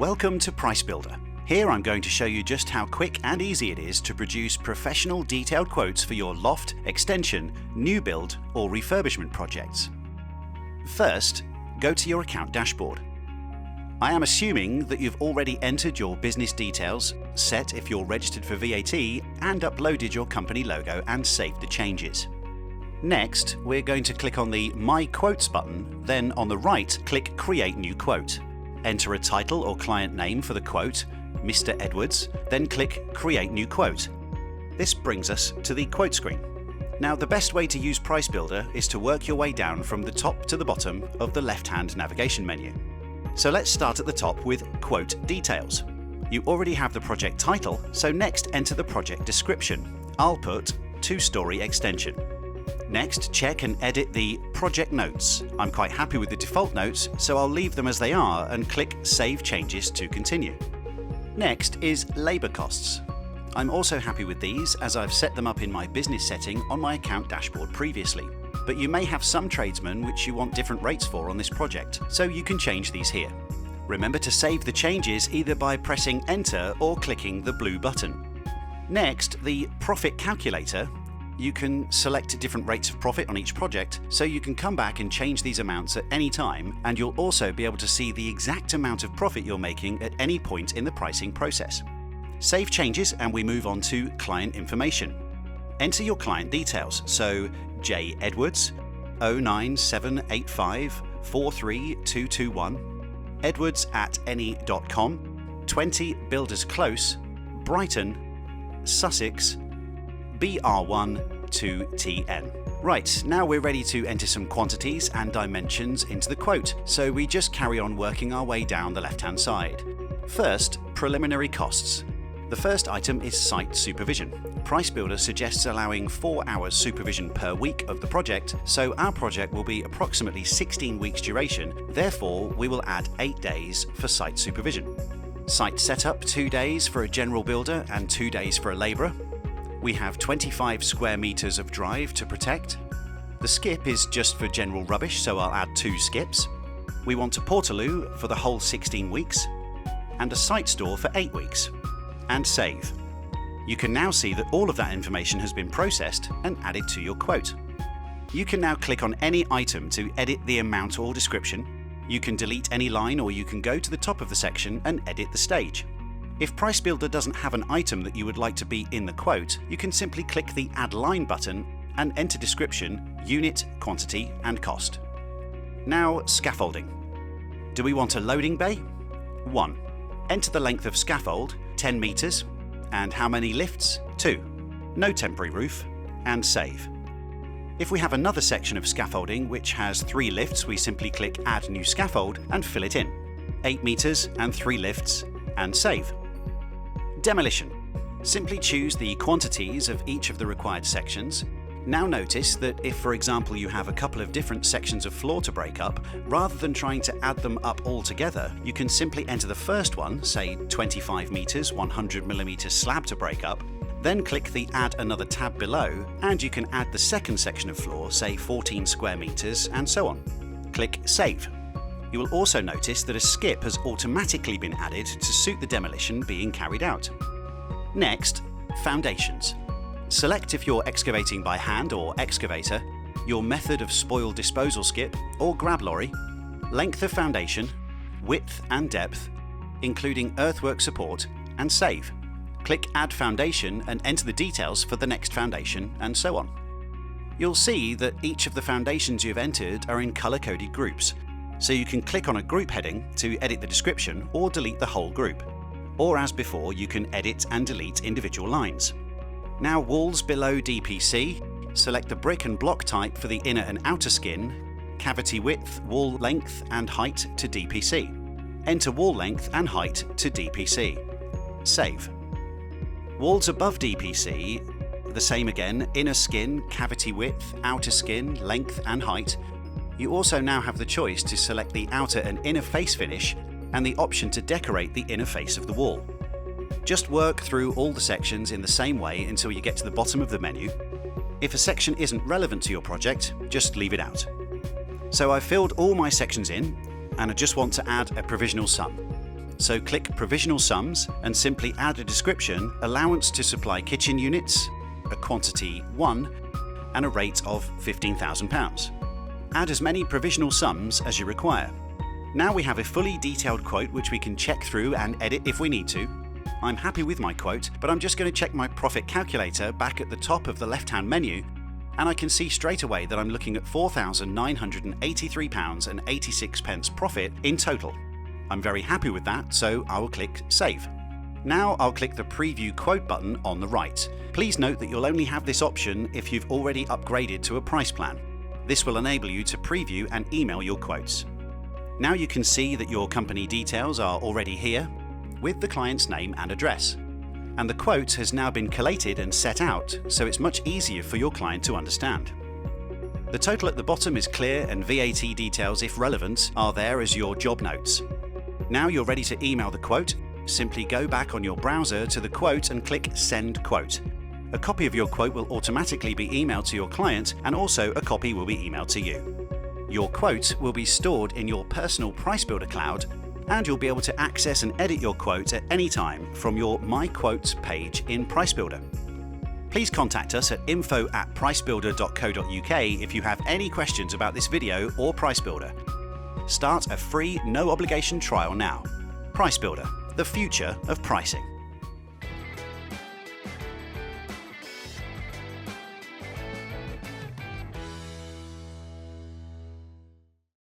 Welcome to PriceBuilder. Here I'm going to show you just how quick and easy it is to produce professional detailed quotes for your loft, extension, new build or refurbishment projects. First, go to your account dashboard. I am assuming that you've already entered your business details, set if you're registered for VAT, and uploaded your company logo and saved the changes. Next, we're going to click on the My Quotes button, then on the right, click Create New Quote. Enter a title or client name for the quote, Mr. Edwards, then click Create New Quote. This brings us to the quote screen. Now, the best way to use PriceBuilder is to work your way down from the top to the bottom of the left-hand navigation menu. So let's start at the top with Quote Details. You already have the project title, so next enter the project description. I'll put 2-story extension. Next, check and edit the project notes. I'm quite happy with the default notes, so I'll leave them as they are and click Save Changes to continue. Next is labour costs. I'm also happy with these as I've set them up in my business setting on my account dashboard previously. But you may have some tradesmen which you want different rates for on this project, so you can change these here. Remember to save the changes either by pressing Enter or clicking the blue button. Next, the Profit Calculator. You can select different rates of profit on each project, so you can come back and change these amounts at any time, and you'll also be able to see the exact amount of profit you're making at any point in the pricing process. Save changes and we move on to client information. Enter your client details, so J. Edwards, 09785 43221, edwards@any.com, 20 Builders Close, Brighton, Sussex, BR1 2TN. Right, now we're ready to enter some quantities and dimensions into the quote, so we just carry on working our way down the left-hand side. First, preliminary costs. The first item is site supervision. PriceBuilder suggests allowing 4 hours supervision per week of the project, so our project will be approximately 16 weeks duration, therefore we will add 8 days for site supervision. Site setup, 2 days for a general builder and 2 days for a labourer. We have 25 square meters of drive to protect. The skip is just for general rubbish, so I'll add 2 skips. We want a portaloo for the whole 16 weeks, and a site store for 8 weeks. And save. You can now see that all of that information has been processed and added to your quote. You can now click on any item to edit the amount or description. You can delete any line, or you can go to the top of the section and edit the stage. If PriceBuilder doesn't have an item that you would like to be in the quote, you can simply click the Add Line button and enter description, unit, quantity, and cost. Now, scaffolding. Do we want a loading bay? 1. Enter the length of scaffold, 10 meters, and how many lifts? 2. No temporary roof, and save. If we have another section of scaffolding which has 3 lifts, we simply click Add New Scaffold and fill it in. 8 meters and 3 lifts, and save. Demolition. Simply choose the quantities of each of the required sections. Now notice that if, for example, you have a couple of different sections of floor to break up, rather than trying to add them up all together, you can simply enter the first one, say 25 meters, 100 millimeters slab to break up, then click the Add Another tab below, and you can add the second section of floor, say 14 square meters, and so on. Click Save. You will also notice that a skip has automatically been added to suit the demolition being carried out. Next, foundations. Select if you're excavating by hand or excavator, your method of spoil disposal skip or grab lorry, length of foundation, width and depth, including earthwork support, and save. Click Add Foundation and enter the details for the next foundation, and so on. You'll see that each of the foundations you've entered are in color-coded groups, so you can click on a group heading to edit the description or delete the whole group. Or as before, you can edit and delete individual lines. Now, walls below DPC, select the brick and block type for the inner and outer skin, cavity width, wall length and height to DPC. Enter wall length and height to DPC. Save. Walls above DPC, the same again, inner skin, cavity width, outer skin, length and height. You also now have the choice to select the outer and inner face finish and the option to decorate the inner face of the wall. Just work through all the sections in the same way until you get to the bottom of the menu. If a section isn't relevant to your project, just leave it out. So I've filled all my sections in and I just want to add a provisional sum. So click Provisional Sums and simply add a description: allowance to supply kitchen units, a quantity 1, and a rate of £15,000. Add as many provisional sums as you require. Now we have a fully detailed quote which we can check through and edit if we need to. I'm happy with my quote, but I'm just going to check my profit calculator back at the top of the left-hand menu, and I can see straight away that I'm looking at £4,983.86 profit in total. I'm very happy with that, so I will click Save. Now I'll click the Preview Quote button on the right. Please note that you'll only have this option if you've already upgraded to a price plan. This will enable you to preview and email your quotes. Now you can see that your company details are already here, with the client's name and address. And the quote has now been collated and set out, so it's much easier for your client to understand. The total at the bottom is clear, and VAT details, if relevant, are there as your job notes. Now you're ready to email the quote. Simply go back on your browser to the quote and click Send Quote. A copy of your quote will automatically be emailed to your client, and also a copy will be emailed to you. Your quote will be stored in your personal PriceBuilder cloud, and you'll be able to access and edit your quote at any time from your My Quotes page in PriceBuilder. Please contact us at info@pricebuilder.co.uk if you have any questions about this video or PriceBuilder. Start a free, no obligation trial now. PriceBuilder, the future of pricing.